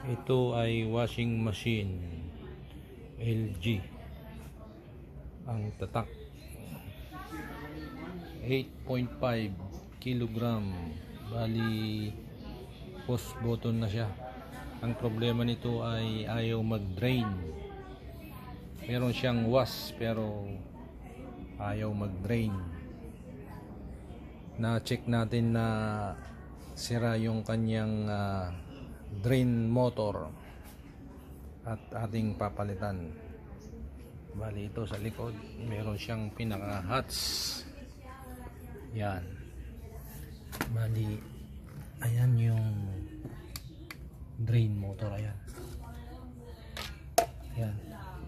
Ito ay washing machine LG. Ang tatak 8.5 kilogram. Bali push button na siya. Ang problema nito ay ayaw mag-drain. Meron siyang wash pero ayaw mag-drain. Na-check natin na sira yung kanyang drain motor at ating papalitan. Bali ito sa likod meron siyang pinaka hats. Yan. Bali ayan yung drain motor, ayan. Ayan.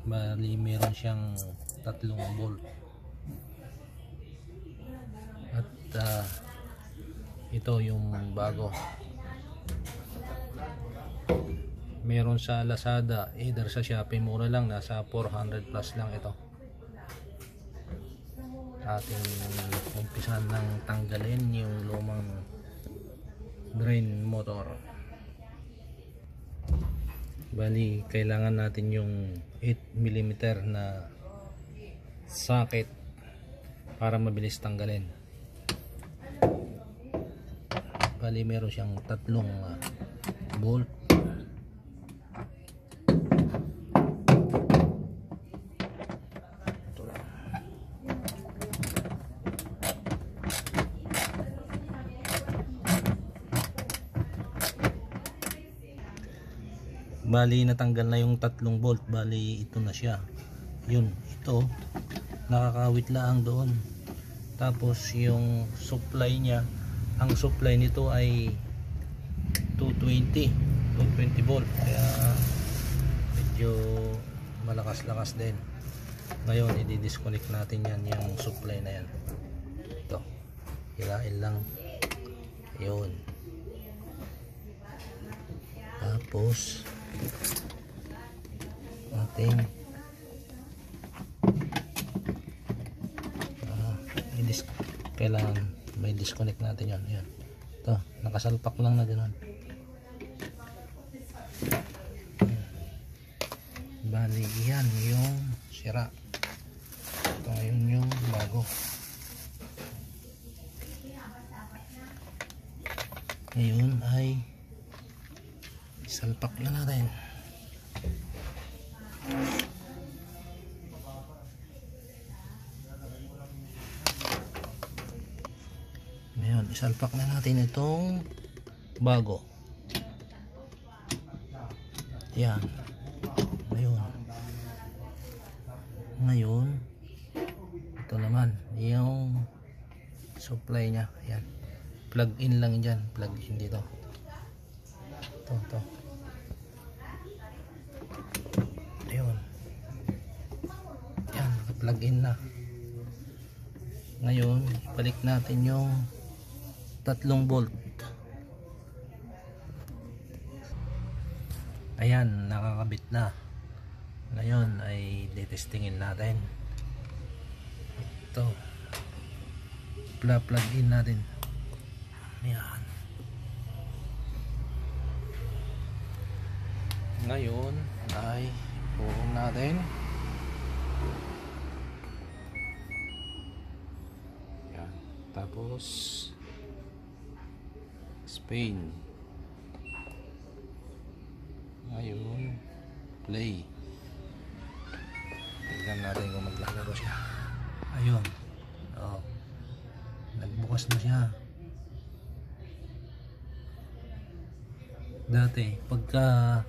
Bali meron siyang 3 bolt. At ito yung bago. Meron sa Lazada, either sa Shopee, mura lang, nasa 400 plus lang ito. Ating umpisan ng tanggalin yung lumang drain motor. Bali kailangan natin yung 8mm na socket para mabilis tanggalin. Bali meron siyang 3 bolt. Bali natanggal na yung 3 bolt. Bali ito na siya. Yun, ito nakakawit lang doon. Tapos yung supply niya, ang supply nito ay 220 volt, kaya medyo malakas-lakas din. Ngayon i-disconnect natin yan, yung supply na yan. Ito, hilain lang. Yun. Tapos ating kailangan may disconnect natin yan. Yan. Ito, nakasalpak lang na gano'n. Bali yan yung sira. Ito yun yung bago. Ngayon ay salpak na natin. Ngayon isalpak na natin itong bago. Yan. Ngayon ito naman yung supply nya. Yan, plug in lang dyan, plug in dito. Ito. Ayun. Yan, plug in na. Ngayon balik natin yung 3 bolt. Ayan, nakakabit na. Ngayon ay detestingin natin. Ito, plug in natin. Ayan. Ngayon ay puhon natin. Ayan. Tapos Spain. Ngayon play. Tignan natin kung maglalaro siya. Ayun. Oh. Nagbukas na siya. Dati pagka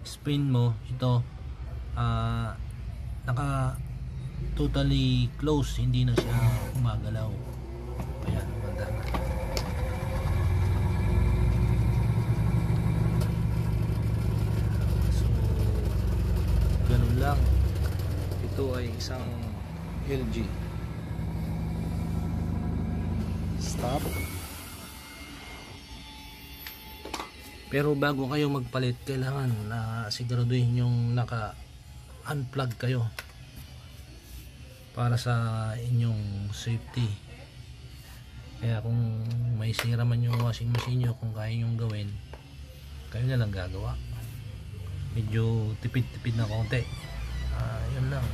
spin mo ito, naka totally close, hindi na siya umagalaw. Ayan, maganda na. So ganun lang. Ito ay isang LG. Stop. Pero bago kayo magpalit, kailangan na siguraduhin yung naka-unplug kayo para sa inyong safety. Kaya kung may sira man yung washing machine nyo, kung kaya nyong gawin, kayo na lang gagawa. Medyo tipid-tipid na konti. Yun lang.